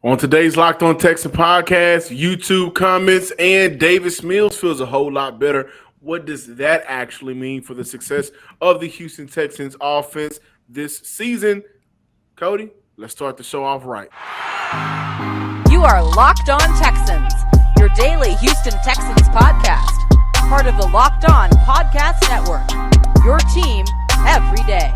On today's Locked On Texan podcast, YouTube comments, and Davis Mills feels a whole lot better. What does that actually mean for the success of the Houston Texans offense this season? Cody, let's start the show off right. You are Locked On Texans, your daily Houston Texans podcast, part of the Locked On Podcast Network, your team every day.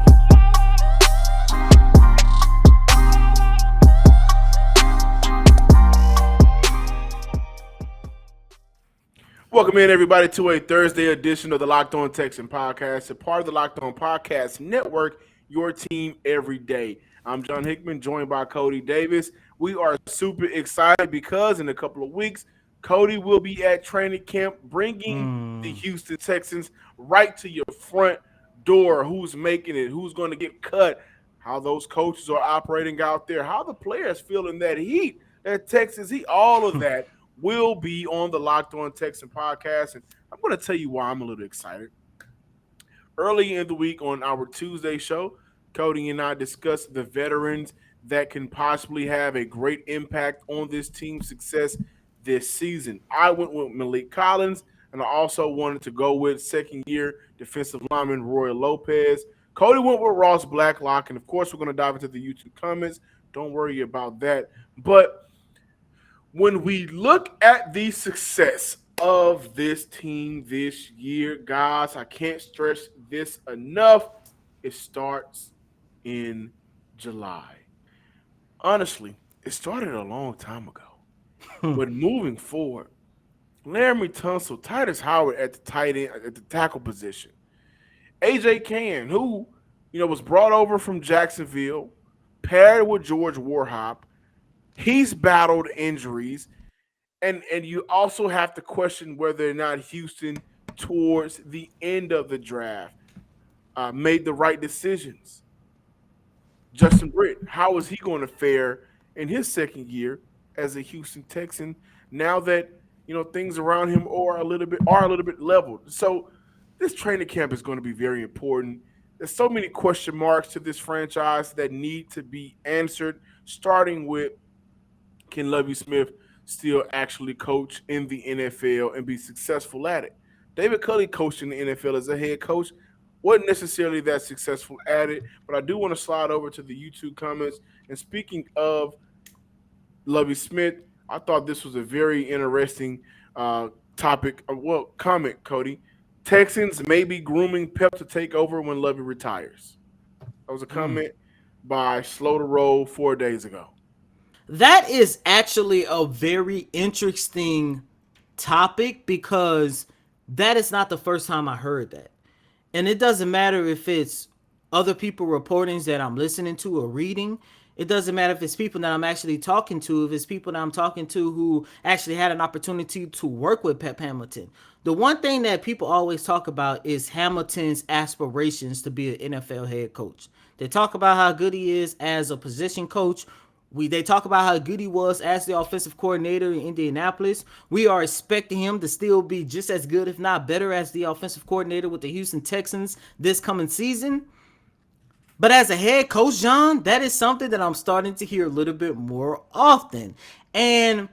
Welcome in, everybody, to a Thursday edition of the Locked On Texan podcast, a part of the Locked On Podcast Network, your team every day. I'm John Hickman, joined by Cody Davis. We are super excited because in a couple of weeks, Cody will be at training camp bringing the Houston Texans right to your front door. Who's making it? Who's going to get cut? How those coaches are operating out there? How the players feeling that heat, that Texas heat, all of that will be on the Locked On Texan podcast. And I'm going to tell you why I'm a little excited. Early in the week on our Tuesday show, Cody and I discussed the veterans that can possibly have a great impact on this team's success this season. I went with Malik Collins, and I also wanted to go with second-year defensive lineman Roy Lopez. Cody went with Ross Blacklock, and of course we're going to dive into the YouTube comments. Don't worry about that. But when we look at the success of this team this year, guys, I can't stress this enough. It starts in July. Honestly, it started a long time ago. But moving forward, Laramie Tunsil, Titus Howard at the tight end, at the tackle position. A.J. Cann, who was brought over from Jacksonville, paired with George Warhop. He's battled injuries, and you also have to question whether or not Houston, towards the end of the draft, made the right decisions. Justin Britt, how is he going to fare in his second year as a Houston Texan now that things around him are a little bit leveled? So this training camp is going to be very important. There's so many question marks to this franchise that need to be answered, starting with, can Lovie Smith still actually coach in the NFL and be successful at it? David Culley coached in the NFL as a head coach. Wasn't necessarily that successful at it, but I do want to slide over to the YouTube comments. And speaking of Lovie Smith, I thought this was a very interesting comment, Cody. Texans may be grooming Pep to take over when Lovie retires. That was a comment by Slow to Roll 4 days ago. That is actually a very interesting topic because that is not the first time I heard that. And it doesn't matter if it's other people reportings that I'm listening to or reading. It doesn't matter if it's people that I'm actually talking to, if it's people that I'm talking to who actually had an opportunity to work with Pep Hamilton. The one thing that people always talk about is Hamilton's aspirations to be an NFL head coach. They talk about how good he is as a position coach. They talk about how good he was as the offensive coordinator in Indianapolis. We are expecting him to still be just as good, if not better, as the offensive coordinator with the Houston Texans this coming season. But as a head coach, John, that is something that I'm starting to hear a little bit more often. And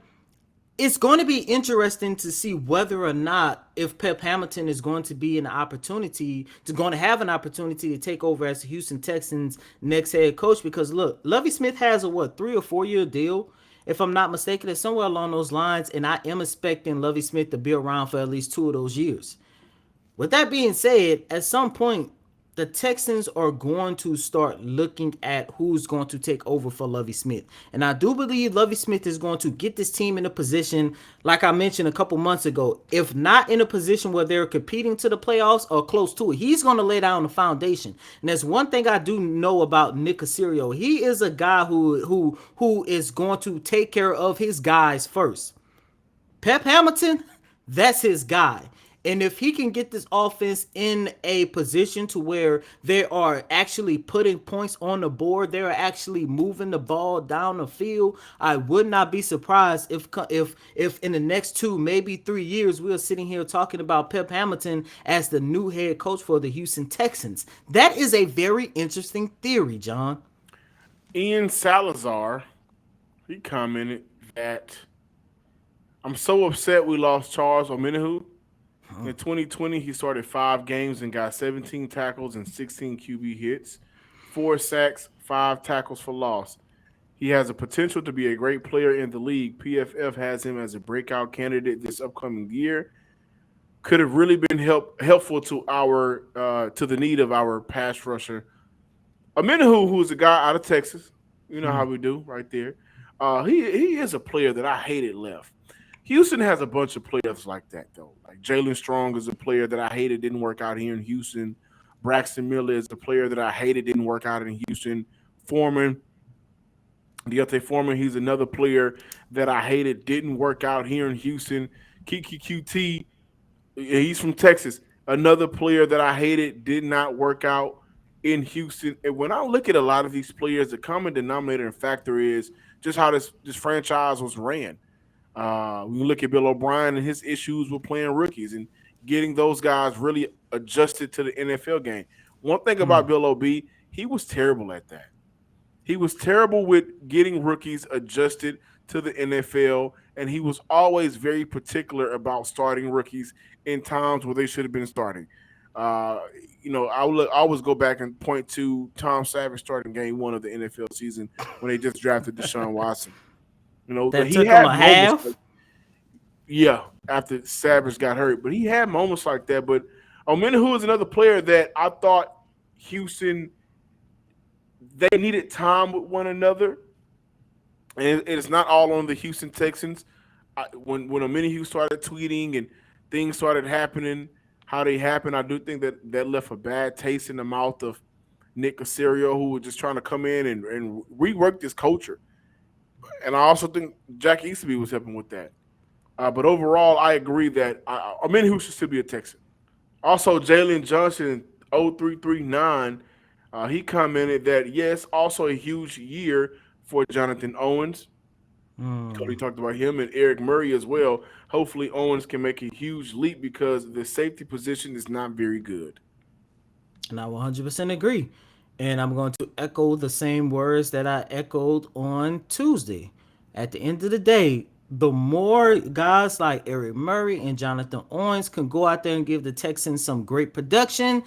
it's going to be interesting to see whether or not if Pep Hamilton is going to be going to have an opportunity to take over as the Houston Texans' next head coach. Because look, Lovie Smith has a 3 or 4 year deal, if I'm not mistaken. It's somewhere along those lines, and I am expecting Lovie Smith to be around for at least 2 of those years. With that being said, at some point, the Texans are going to start looking at who's going to take over for Lovie Smith. And I do believe Lovie Smith is going to get this team in a position, like I mentioned a couple months ago, if not in a position where they're competing to the playoffs or close to it. He's going to lay down the foundation. And there's one thing I do know about Nick Caserio. He is a guy who is going to take care of his guys first. Pep Hamilton, that's his guy. And if he can get this offense in a position to where they are actually putting points on the board, they're actually moving the ball down the field, I would not be surprised if in the next 2, maybe 3 years, we're sitting here talking about Pep Hamilton as the new head coach for the Houston Texans. That is a very interesting theory, John. Ian Salazar, He commented that I'm so upset we lost Charles Omenihu. In 2020, he started 5 games and got 17 tackles and 16 QB hits, 4 sacks, 5 tackles for loss. He has a potential to be a great player in the league. PFF has him as a breakout candidate this upcoming year. Could have really been helpful to our to the need of our pass rusher. Amenahu, who's a guy out of Texas, you know how we do right there. He is a player that I hated left. Houston has a bunch of players like that though. Like Jalen Strong is a player that I hated didn't work out here in Houston. Braxton Miller is a player that I hated didn't work out in Houston. Foreman, Deontay Foreman, he's another player that I hated didn't work out here in Houston. Kiki QT, he's from Texas. Another player that I hated did not work out in Houston. And when I look at a lot of these players, the common denominator and factor is just how this franchise was ran. When you look at Bill O'Brien and his issues with playing rookies and getting those guys really adjusted to the NFL game. One thing about Bill O.B., he was terrible at that. He was terrible with getting rookies adjusted to the NFL, and he was always very particular about starting rookies in times where they should have been starting. Uh, I will always go back and point to Tom Savage starting game 1 of the NFL season when they just drafted Deshaun Watson. That He took him had a moments. half. Yeah, after Savage got hurt, but he had moments like that. But Omenihu is another player that I thought Houston they needed time with one another, and it's not all on the Houston Texans. When Omenihu started tweeting and things started happening, how they happened, I do think that left a bad taste in the mouth of Nick Casario, who was just trying to come in and rework this culture. And I also think Jack Easterby was helping with that. But overall, I agree that Omenihu should still be a Texan. Also, Jalen Johnson, 0339, he commented that, yes, also a huge year for Jonathan Owens. Cody talked about him and Eric Murray as well. Hopefully, Owens can make a huge leap because the safety position is not very good. And I 100% agree. And I'm going to echo the same words that I echoed on Tuesday. At the end of the day, the more guys like Eric Murray and Jonathan Owens can go out there and give the Texans some great production,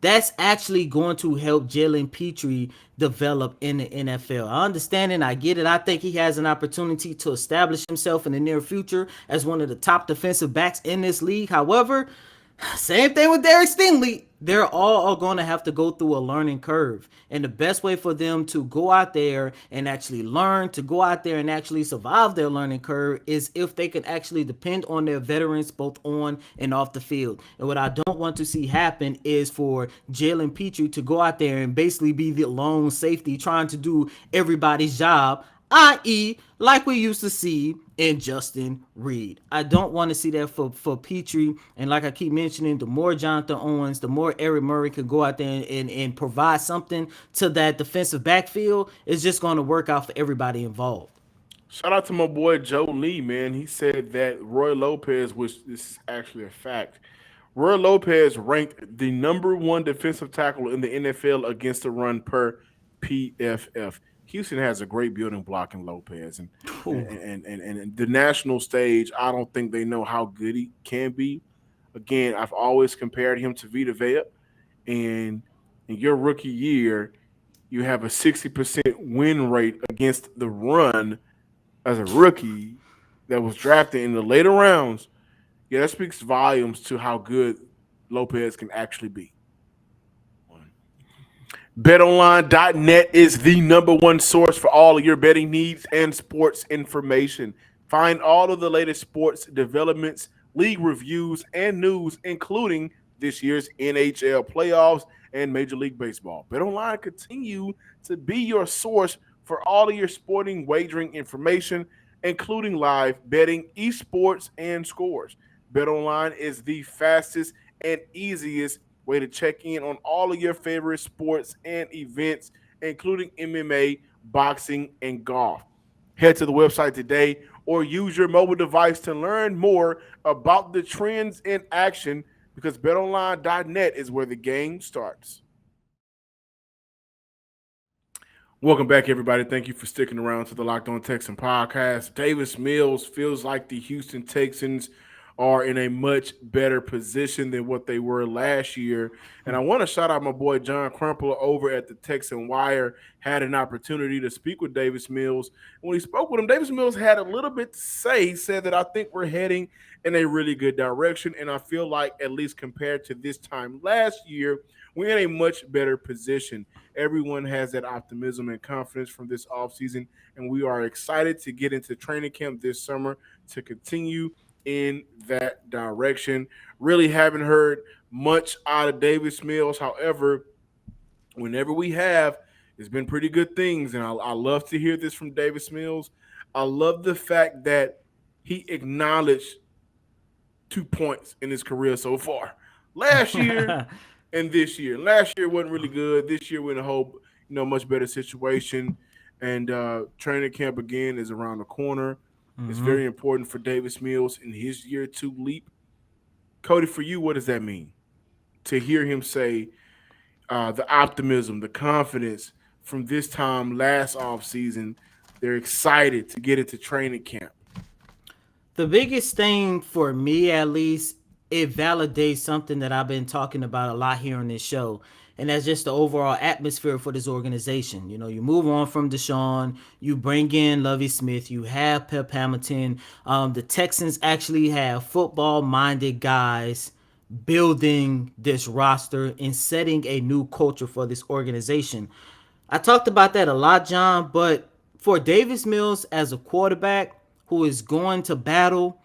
that's actually going to help Jalen Petrie develop in the NFL. I understand and I get it. I think he has an opportunity to establish himself in the near future as one of the top defensive backs in this league. However, same thing with Derek Stingley. They're all going to have to go through a learning curve. And the best way for them to go out there and actually learn, to go out there and actually survive their learning curve is if they can actually depend on their veterans both on and off the field. And what I don't want to see happen is for Jalen Petrie to go out there and basically be the lone safety trying to do everybody's job, i.e., like we used to see in Justin Reed. I don't want to see that for Petrie. And like I keep mentioning, the more Jonathan Owens, the more Eric Murray can go out there and provide something to that defensive backfield, it's just going to work out for everybody involved. Shout out to my boy Joe Lee, man. He said that Roy Lopez, which this is actually a fact, Roy Lopez ranked the number 1 defensive tackle in the NFL against the run per PFF. Houston has a great building block in Lopez, and the national stage, I don't think they know how good he can be. Again, I've always compared him to Vita Vea, and in your rookie year, you have a 60% win rate against the run as a rookie that was drafted in the later rounds. Yeah, that speaks volumes to how good Lopez can actually be. BetOnline.net is the number 1 source for all of your betting needs and sports information. Find all of the latest sports developments, league reviews, and news, including this year's NHL playoffs and Major League Baseball. BetOnline continue to be your source for all of your sporting wagering information, including live betting, esports, and scores. BetOnline is the fastest and easiest way to check in on all of your favorite sports and events, including MMA, boxing, and golf. Head to the website today or use your mobile device to learn more about the trends in action because betonline.net is where the game starts. Welcome back, everybody. Thank you for sticking around to the Locked On Texan podcast. Davis Mills feels like the Houston Texans are in a much better position than what they were last year. And I want to shout out my boy John Crumpler over at the Texan Wire. Had an opportunity to speak with Davis Mills. When he spoke with him, Davis Mills had a little bit to say. He said that I think we're heading in a really good direction. And I feel like, at least compared to this time last year, we're in a much better position. Everyone has that optimism and confidence from this offseason, and we are excited to get into training camp this summer to continue in that direction. Really haven't heard much out of Davis Mills. However, whenever we have, it's been pretty good things, and I love to hear this from Davis Mills. I love the fact that he acknowledged 2 points in his career so far. Last year, and this year. Last year wasn't really good. This year we're in a whole, much better situation. And training camp again is around the corner. It's very important for Davis Mills in his year two leap. Cody, for you, what does that mean? To hear him say the optimism, the confidence from this time last offseason, they're excited to get into training camp. The biggest thing for me, at least, it validates something that I've been talking about a lot here on this show. And that's just the overall atmosphere for this organization. You move on from Deshaun, you bring in Lovie Smith, you have Pep Hamilton. The Texans actually have football-minded guys building this roster and setting a new culture for this organization. I talked about that a lot, John, but for Davis Mills as a quarterback who is going to battle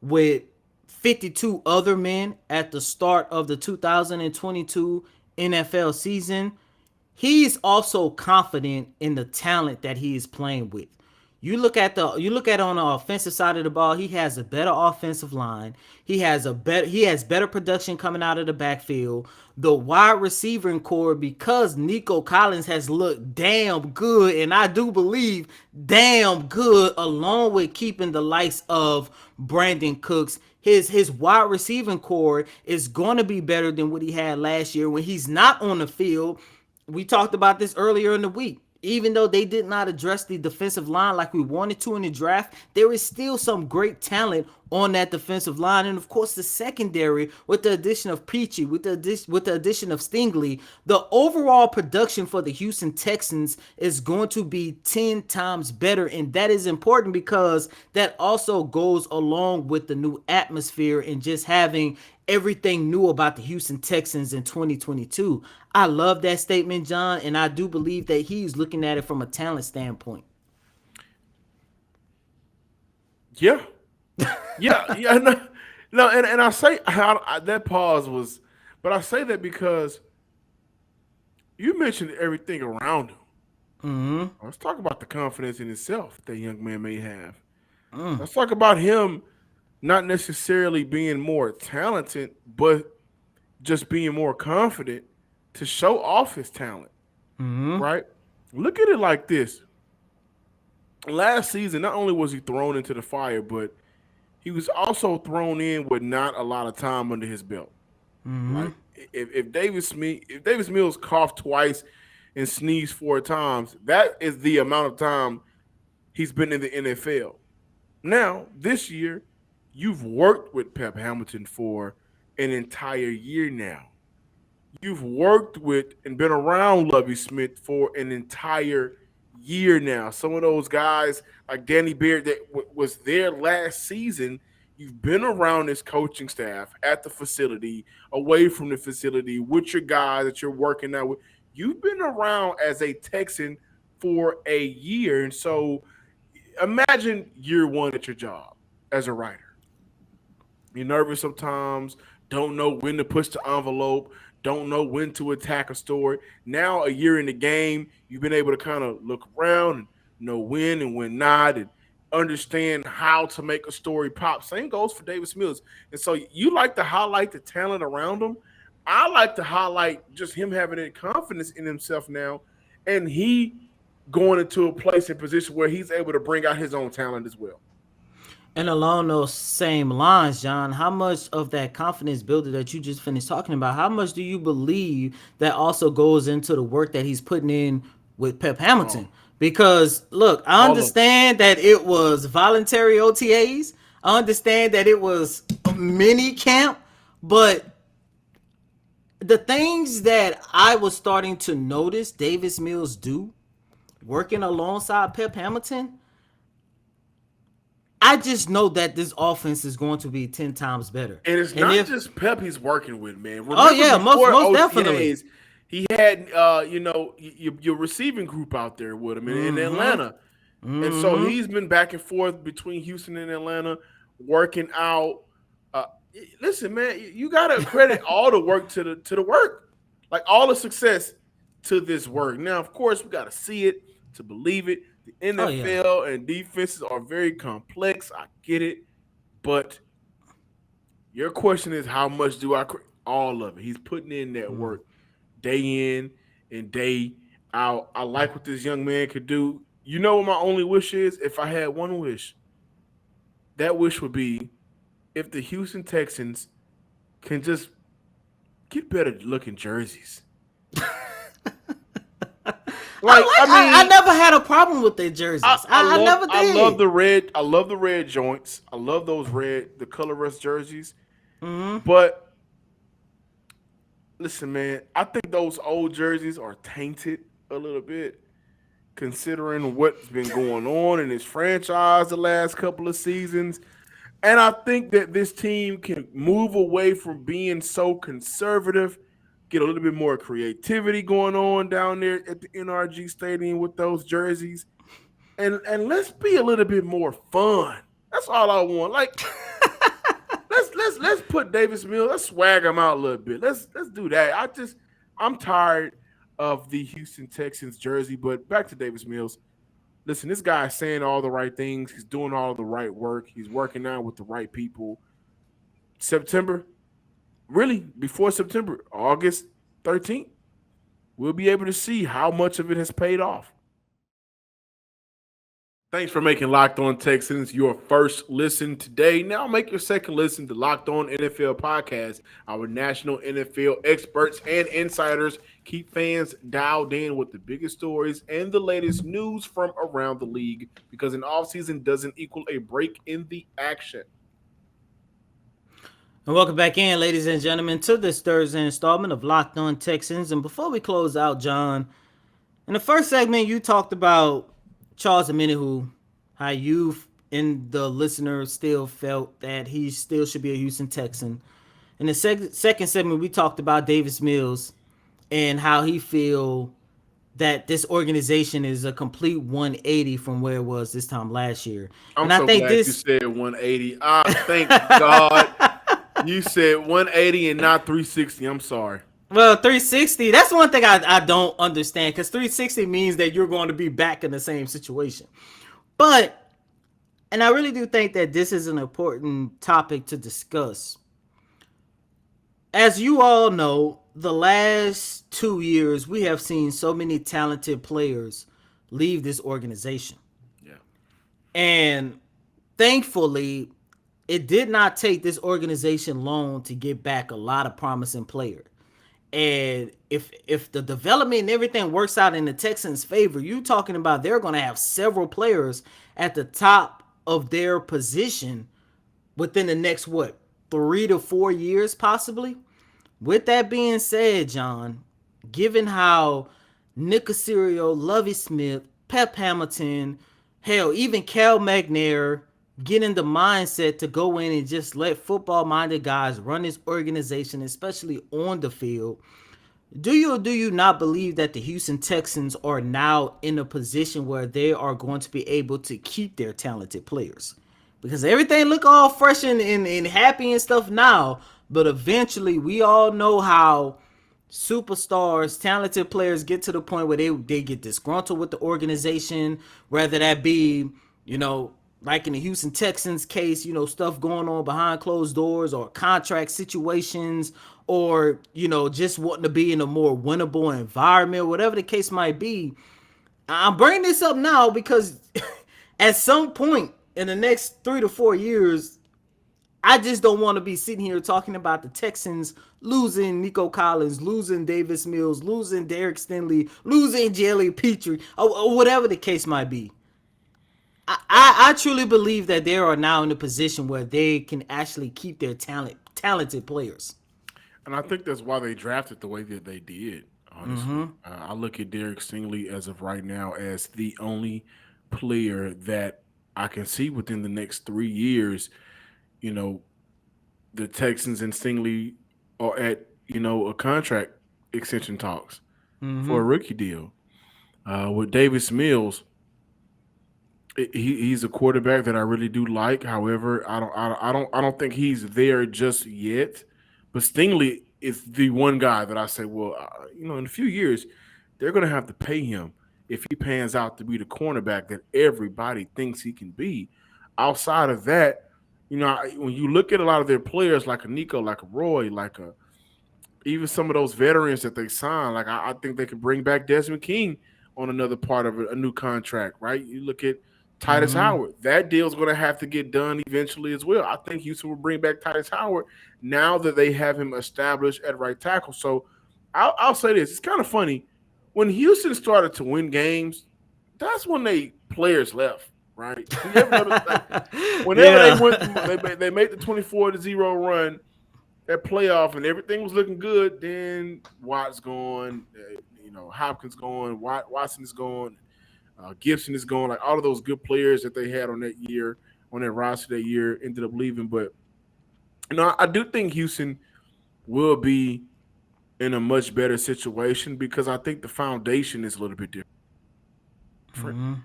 with 52 other men at the start of the 2022 NFL season, he's also confident in the talent that he is playing with. You look at on the offensive side of the ball, he has a better offensive line. He has better production coming out of the backfield. The wide receiving core, because Nico Collins has looked damn good, and I do believe damn good, along with keeping the likes of Brandon Cooks. His wide receiving core is going to be better than what he had last year when he's not on the field. We talked about this earlier in the week. Even though they did not address the defensive line like we wanted to in the draft, there is still some great talent on that defensive line. And of course, the secondary, with the addition of Peachy, with the addition of Stingley, the overall production for the Houston Texans is going to be 10 times better. And that is important because that also goes along with the new atmosphere and just having everything new about the Houston Texans in 2022. I love that statement, John, and I do believe that he's looking at it from a talent standpoint. Yeah. Yeah. No, and I say that pause was, but I say that because you mentioned everything around him. Let's talk about the confidence in himself that young man may have. Let's talk about him not necessarily being more talented, but just being more confident to show off his talent, right? Look at it like this. Last season, not only was he thrown into the fire, but he was also thrown in with not a lot of time under his belt. Like if Davis Mills coughed twice and sneezed 4 times, that is the amount of time he's been in the NFL. Now, this year, you've worked with Pep Hamilton for an entire year now. You've worked with and been around Lovie Smith for an entire year now. Some of those guys like Danny Beard that was there last season, you've been around this coaching staff at the facility, away from the facility, with your guys that you're working out with. You've been around as a Texan for a year. And so imagine year one at your job as a writer. You're nervous sometimes, don't know when to push the envelope, don't know when to attack a story. Now, a year in the game, you've been able to kind of look around and know when and when not and understand how to make a story pop. Same goes for Davis Mills. And so you like to highlight the talent around him. I like to highlight just him having that confidence in himself now, and he going into a place and position where he's able to bring out his own talent as well. And along those same lines, John, how much of that confidence builder that you just finished talking about, how much do you believe that also goes into the work that he's putting in with Pep Hamilton. Because look, I All of understand that it was voluntary OTAs. I understand that it was a mini camp, but the things that I was starting to notice Davis Mills do working alongside Pep Hamilton, I just know that this offense is going to be 10 times better. And it's And not if just Pep he's working with, man. oh Remember yeah, most before most OTAs, definitely. he had your receiving group out there with him in Atlanta. And so he's been back and forth between Houston and Atlanta, working out. Uh, Listen, man, you gotta credit all the work to the work, like all the success to this work. Now, of course, we gotta see it to believe it. The Oh yeah. NFL and defenses are very complex. I get it, but your question is how much do I? All of it. He's putting in that work day in and day out. I like what this young man could do. You know what my only wish is? If I had one wish, that wish would be if the Houston Texans can just get better looking jerseys. Like I never had a problem with their jerseys. I never did. I love the red. I love the red joints. I love those the colorless jerseys. But listen, man, I think those old jerseys are tainted a little bit, considering what's been going on in this franchise the last couple of seasons. And I think that this team can move away from being so conservative, get a little bit more creativity going on down there at the NRG Stadium with those jerseys. And let's be a little bit more fun. That's all I want. Like let's put Davis Mills, let's swag him out a little bit. Let's do that. I'm tired of the Houston Texans jersey, but back to Davis Mills. Listen, this guy is saying all the right things. He's doing all the right work. He's working out with the right people. September, really, before September, August 13th, we'll be able to see how much of it has paid off. Thanks for making Locked On Texans your first listen today. Now make your second listen to Locked On NFL Podcast. Our national NFL experts and insiders keep fans dialed in with the biggest stories and the latest news from around the league, because an offseason doesn't equal a break in the action. And welcome back in, ladies and gentlemen, to this Thursday installment of Locked On Texans. And before we close out, John, in the first segment, you talked about Charles Omenihu, how you and the listener still felt that he still should be a Houston Texan. In the second segment, we talked about Davis Mills and how he feel that this organization is a complete 180 from where it was this time last year. I'm so glad you said 180. Thank God you said 180 and not 360. I'm sorry. Well, 360, that's one thing I don't understand, because 360 means that you're going to be back in the same situation. But, and I really do think that this is an important topic to discuss. As you all know, the last 2 years, we have seen so many talented players leave this organization. Yeah. And thankfully, it did not take this organization long to get back a lot of promising players. And if the development and everything works out in the Texans' favor, you're talking about they're going to have several players at the top of their position within the next, 3 to 4 years, possibly? With that being said, John, given how Nick Caserio, Lovie Smith, Pep Hamilton, hell, even Cal McNair get in the mindset to go in and just let football-minded guys run this organization, especially on the field, do you or do you not believe that the Houston Texans are now in a position where they are going to be able to keep their talented players? Because everything look all fresh and happy and stuff now, but eventually we all know how superstars, talented players get to the point where they get disgruntled with the organization, whether that be, like in the Houston Texans case, stuff going on behind closed doors, or contract situations, or, just wanting to be in a more winnable environment, whatever the case might be. I'm bringing this up now because at some point in the next 3 to 4 years, I just don't want to be sitting here talking about the Texans losing Nico Collins, losing Davis Mills, losing Derek Stingley, losing Jelly Petrie, or whatever the case might be. I truly believe that they are now in a position where they can actually keep their talented players. And I think that's why they drafted the way that they did. Honestly, I look at Derek Stingley as of right now as the only player that I can see within the next 3 years. You know, the Texans and Stingley are at a contract extension talks for a rookie deal. With Davis Mills, he's a quarterback that I really do like. However, I don't think he's there just yet. But Stingley is the one guy that I say, well, in a few years, they're going to have to pay him if he pans out to be the cornerback that everybody thinks he can be. Outside of that, when you look at a lot of their players, like a Nico, like a Roy, like even some of those veterans that they signed, like I think they could bring back Desmond King on another part of a new contract, right? You look at Titus Howard. That deal's going to have to get done eventually as well. I think Houston will bring back Titus Howard now that they have him established at right tackle. So I'll say this. It's kind of funny. When Houston started to win games, that's when they players left, right? You ever notice, like, whenever they made the 24-0 run at playoff and everything was looking good, then Watt's gone, Hopkins gone, Watson is gone, Gibson is gone. Like all of those good players that they had on that year, on that roster that year, ended up leaving. But I do think Houston will be in a much better situation because I think the foundation is a little bit different.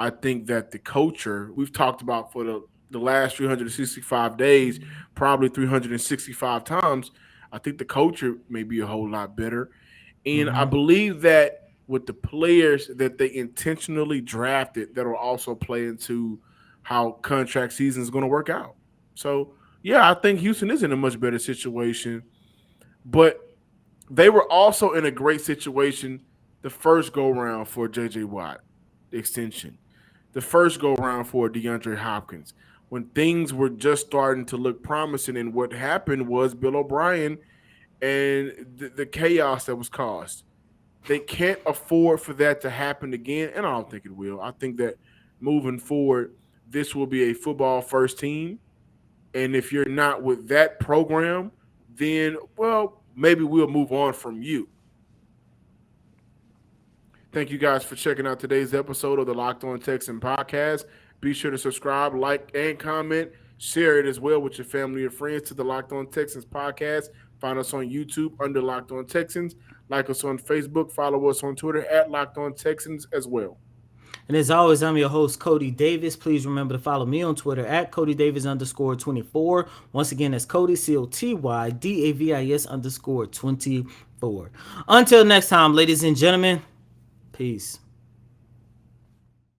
I think that the culture we've talked about for the last 365 days, probably 365 times, I think the culture may be a whole lot better. And I believe that with the players that they intentionally drafted, that will also play into how contract season is going to work out. So, yeah, I think Houston is in a much better situation. But they were also in a great situation the first go round for J.J. Watt extension, the first go round for DeAndre Hopkins, when things were just starting to look promising. And what happened was Bill O'Brien and the chaos that was caused. They can't afford for that to happen again, and I don't think it will. I think that moving forward, this will be a football first team. And if you're not with that program, then, well, maybe we'll move on from you. Thank you guys for checking out today's episode of the Locked On Texan podcast. Be sure to subscribe, like, and comment. Share it as well with your family and friends to the Locked On Texans podcast. Find us on YouTube under Locked On Texans. Like us on Facebook. Follow us on Twitter at Locked On Texans as well. And as always, I'm your host, Cody Davis. Please remember to follow me on Twitter at CodyDavis_24. Once again, that's Cody, COTYDAVIS_24. Until next time, ladies and gentlemen, peace.